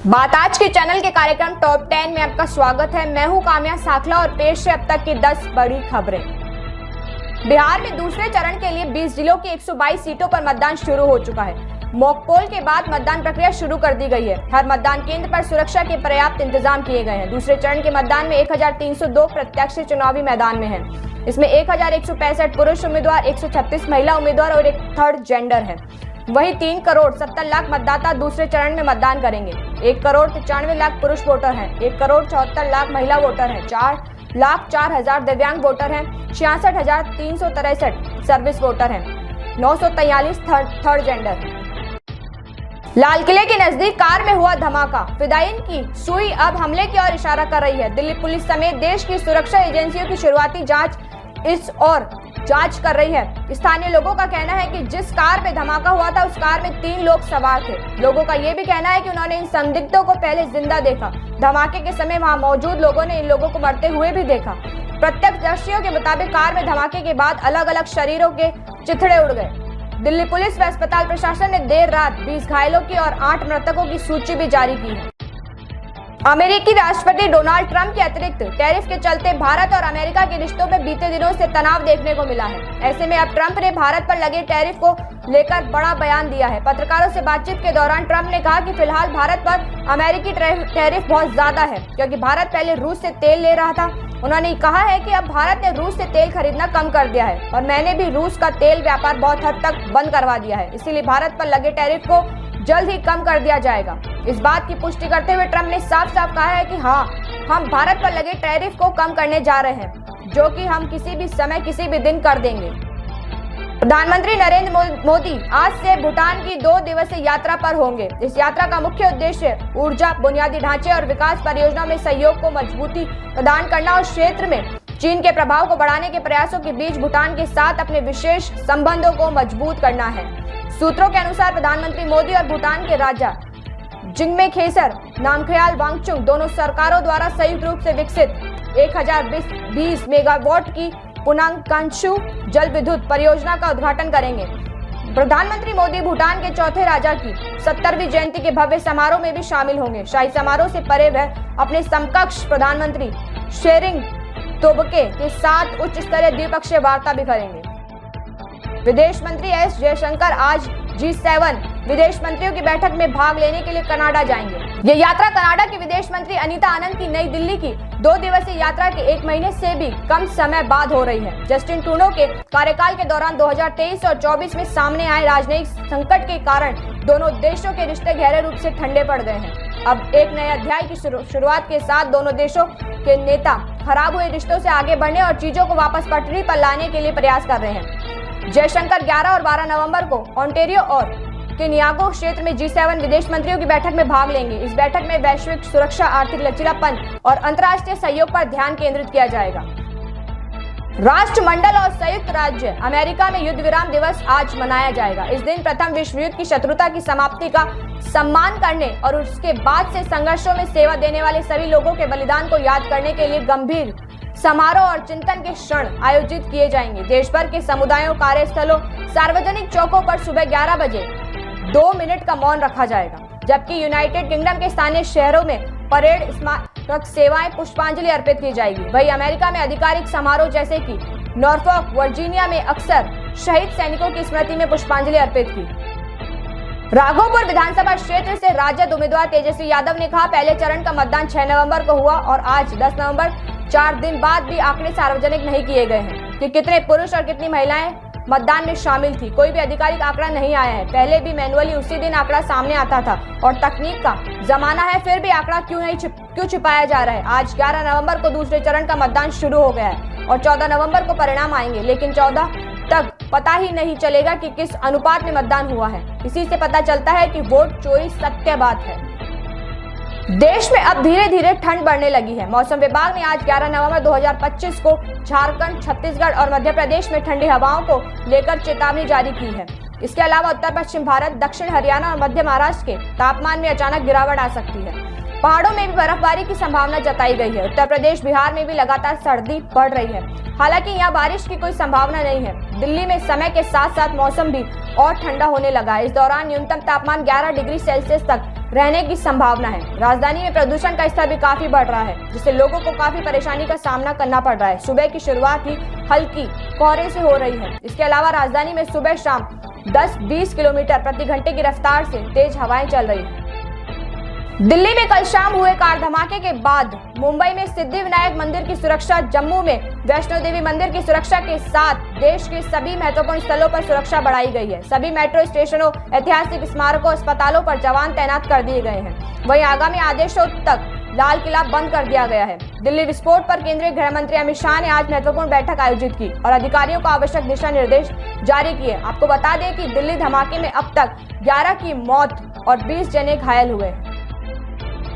बात आज के चैनल के कार्यक्रम टॉप 10 में आपका स्वागत है। मैं हूं काम्या साखला और पेश है अब तक की 10 बड़ी खबरें। बिहार में दूसरे चरण के लिए 20 जिलों की 122 सीटों पर मतदान शुरू हो चुका है। मॉक पोल के बाद मतदान प्रक्रिया शुरू कर दी गई है। हर मतदान केंद्र पर सुरक्षा के पर्याप्त इंतजाम किए गए हैं। दूसरे चरण के मतदान में 1302 प्रत्याशी चुनावी मैदान में हैं। इसमें 1165 पुरुष उम्मीदवार, 136 महिला उम्मीदवार और एक थर्ड जेंडर है। वहीं 3 करोड़ 70 लाख मतदाता दूसरे चरण में मतदान करेंगे। 1 करोड़ 95 लाख पुरुष वोटर हैं, 1 करोड़ 74 लाख महिला वोटर हैं, 4,04,000 दिव्यांग वोटर हैं, 66,363 सर्विस वोटर हैं, 943 थर्ड जेंडर हैं। लाल किले के नजदीक कार में हुआ धमाका, फिदायीन की सुई अब हमले की ओर इशारा कर रही है। दिल्ली पुलिस समेत देश की सुरक्षा एजेंसियों की शुरुआती जांच कर रही है। स्थानीय लोगों का कहना है कि जिस कार में धमाका हुआ था उस कार में 3 लोग सवार थे। लोगों का यह भी कहना है कि उन्होंने इन संदिग्धों को पहले जिंदा देखा। धमाके के समय वहां मौजूद लोगों ने इन लोगों को मरते हुए भी देखा। प्रत्यक्षदर्शियों के मुताबिक कार में धमाके के बाद अलग अलग शरीरों के चिथड़े उड़ गए। दिल्ली पुलिस व अस्पताल प्रशासन ने देर रात 20 घायलों की और 8 मृतकों की सूची भी जारी की है। अमेरिकी राष्ट्रपति डोनाल्ड ट्रंप के अतिरिक्त टैरिफ के चलते भारत और अमेरिका के रिश्तों में बीते दिनों से तनाव देखने को मिला है। ऐसे में अब ट्रंप ने भारत पर लगे टैरिफ को लेकर बड़ा बयान दिया है। पत्रकारों से बातचीत के दौरान ट्रंप ने कहा कि फिलहाल भारत पर अमेरिकी टैरिफ बहुत ज्यादा है, क्योंकि भारत पहले रूस से तेल ले रहा था। उन्होंने कहा है कि अब भारत ने रूस से तेल खरीदना कम कर दिया है और मैंने भी रूस का तेल व्यापार बहुत हद तक बंद करवा दिया है, इसीलिए भारत पर लगे टैरिफ को जल्द ही कम कर दिया जाएगा। इस बात की पुष्टि करते हुए ट्रंप ने साफ साफ कहा है कि हाँ, हम भारत पर लगे टैरिफ को कम करने जा रहे हैं, जो कि हम किसी भी समय किसी भी दिन कर देंगे। प्रधानमंत्री नरेंद्र मोदी आज से भूटान की 2 दिवसीय यात्रा पर होंगे। इस यात्रा का मुख्य उद्देश्य ऊर्जा, बुनियादी ढांचे और विकास परियोजनाओं में सहयोग को मजबूती प्रदान करना और क्षेत्र में चीन के प्रभाव को बढ़ाने के प्रयासों के बीच भूटान के साथ अपने विशेष संबंधों को मजबूत करना है। सूत्रों के अनुसार प्रधानमंत्री मोदी और भूटान के राजा जिग्मे खेसर नामग्याल वांगचुक दोनों सरकारों द्वारा संयुक्त रूप से विकसित 1020 मेगावाट की पुनांगकांशु जल विद्युत परियोजना का उद्घाटन करेंगे। प्रधानमंत्री मोदी भूटान के चौथे राजा की 70वीं जयंती के भव्य समारोह में भी शामिल होंगे। शाही समारोह से परे वह अपने समकक्ष प्रधानमंत्री शेरिंग तोब्गे के साथ उच्च स्तरीय द्विपक्षीय वार्ता भी करेंगे। विदेश मंत्री एस जयशंकर आज G7 विदेश मंत्रियों की बैठक में भाग लेने के लिए कनाडा जाएंगे। ये यात्रा कनाडा की विदेश मंत्री अनीता आनंद की नई दिल्ली की 2 दिवसीय यात्रा के 1 महीने से भी कम समय बाद हो रही है। जस्टिन ट्रूडो के कार्यकाल के दौरान 2023 और 24 में सामने आए राजनयिक संकट के कारण दोनों देशों के रिश्ते गहरे रूप से ठंडे पड़ गए हैं। अब एक नए अध्याय की शुरुआत के साथ दोनों देशों के नेता खराब हुए रिश्तों से आगे बढ़ने और चीजों को वापस पटरी पर लाने के लिए प्रयास कर रहे हैं। जयशंकर 11 और 12 नवंबर को ओंटारियो और केनियागो क्षेत्र में G7 विदेश मंत्रियों की बैठक में भाग लेंगे। इस बैठक में वैश्विक सुरक्षा, आर्थिक लचीलापन और अंतर्राष्ट्रीय सहयोग पर ध्यान केंद्रित किया जाएगा। राष्ट्रमंडल और संयुक्त राज्य अमेरिका में युद्ध विराम दिवस आज मनाया जाएगा। इस दिन प्रथम विश्व युद्ध की शत्रुता की समाप्ति का सम्मान करने और उसके बाद से संघर्षों में सेवा देने वाले सभी लोगों के बलिदान को याद करने के लिए गंभीर समारोह और चिंतन के क्षण आयोजित किए जाएंगे। देश भर के समुदायों, कार्यस्थलों, सार्वजनिक चौकों पर सुबह 11 बजे 2 मिनट का मौन रखा जाएगा, जबकि यूनाइटेड किंगडम के स्थानीय शहरों में परेड, स्मारक सेवाएं, पुष्पांजलि अर्पित की जाएगी। वहीं अमेरिका में आधिकारिक समारोह जैसे कि नॉर्फॉक, वर्जीनिया में अक्सर शहीद सैनिकों की स्मृति में पुष्पांजलि अर्पित की। राघोपुर विधानसभा क्षेत्र से राजद उम्मीदवार तेजस्वी यादव ने कहा, पहले चरण का मतदान 6 नवंबर को हुआ और आज 10 नवंबर 4 दिन बाद भी आंकड़े सार्वजनिक नहीं किए गए हैं कि कितने पुरुष और कितनी महिलाएं मतदान में शामिल थी। कोई भी आधिकारिक आंकड़ा नहीं आया है। पहले भी मैनुअली उसी दिन आंकड़ा सामने आता था और तकनीक का जमाना है, फिर भी आंकड़ा क्यों छिपाया जा रहा है। आज 11 नवंबर को दूसरे चरण का मतदान शुरू हो गया है और 14 नवंबर को परिणाम आएंगे, लेकिन 14 तक पता ही नहीं चलेगा कि किस अनुपात में मतदान हुआ है। इसी से पता चलता है कि वोट चोरी सत्य बात है। देश में अब धीरे धीरे ठंड बढ़ने लगी है। मौसम विभाग ने आज 11 नवंबर 2025 को झारखंड, छत्तीसगढ़ और मध्य प्रदेश में ठंडी हवाओं को लेकर चेतावनी जारी की है। इसके अलावा उत्तर पश्चिम भारत, दक्षिण हरियाणा और मध्य महाराष्ट्र के तापमान में अचानक गिरावट आ सकती है। पहाड़ों में भी बर्फबारी की संभावना जताई गई है। उत्तर प्रदेश, बिहार में भी लगातार सर्दी बढ़ रही है। हालांकि यहाँ बारिश की कोई संभावना नहीं है। दिल्ली में समय के साथ साथ मौसम भी और ठंडा होने लगा है। इस दौरान न्यूनतम तापमान 11 डिग्री सेल्सियस तक रहने की संभावना है। राजधानी में प्रदूषण का स्तर भी काफी बढ़ रहा है, जिससे लोगों को काफी परेशानी का सामना करना पड़ रहा है। सुबह की शुरुआत ही हल्की कोहरे से हो रही है। इसके अलावा राजधानी में सुबह शाम 10-20 किलोमीटर प्रति घंटे की रफ्तार से तेज हवाएं चल रही हैं। दिल्ली में कल शाम हुए कार धमाके के बाद मुंबई में सिद्धिविनायक मंदिर की सुरक्षा, जम्मू में वैष्णो देवी मंदिर की सुरक्षा के साथ देश के सभी महत्वपूर्ण स्थलों पर सुरक्षा बढ़ाई गई है। सभी मेट्रो स्टेशनों, ऐतिहासिक स्मारकों, अस्पतालों पर जवान तैनात कर दिए गए हैं। वहीं आगामी आदेशों तक लाल किला बंद कर दिया गया है। दिल्ली विस्फोट पर केंद्रीय गृह मंत्री अमित शाह ने आज महत्वपूर्ण बैठक आयोजित की और अधिकारियों को आवश्यक दिशा निर्देश जारी किए। आपको बता दें कि दिल्ली धमाके में अब तक 11 की मौत और 20 जने घायल हुए।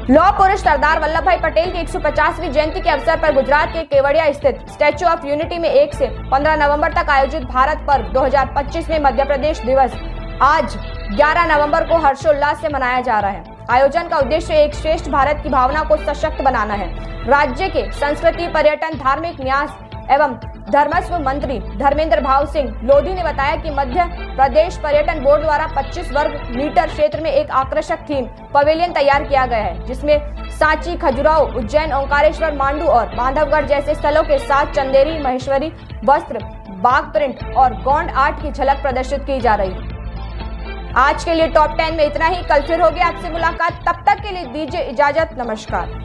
लौह पुरुष सरदार वल्लभ भाई पटेल की 150वीं जयंती के अवसर पर गुजरात के केवड़िया स्थित स्टैच्यू ऑफ यूनिटी में 1 से 15 नवंबर तक आयोजित भारत पर्व 2025 में मध्य प्रदेश दिवस आज 11 नवंबर को हर्षोल्लास से मनाया जा रहा है। आयोजन का उद्देश्य एक श्रेष्ठ भारत की भावना को सशक्त बनाना है। राज्य के संस्कृति, पर्यटन, धार्मिक न्यास एवं धर्मस्व मंत्री धर्मेंद्र भाव सिंह लोधी ने बताया कि मध्य प्रदेश पर्यटन बोर्ड द्वारा 25 वर्ग मीटर क्षेत्र में एक आकर्षक थीम पवेलियन तैयार किया गया है, जिसमें सांची, खजुराहो, उज्जैन, ओंकारेश्वर, मांडू और बांधवगढ़ जैसे स्थलों के साथ चंदेरी, महेश्वरी वस्त्र, बाघ प्रिंट और गोंड आर्ट की झलक प्रदर्शित की जा रही है। आज के लिए टॉप 10 में इतना ही। कल फिर होगी आपसे मुलाकात, तब तक के लिए दीजिए इजाजत। नमस्कार।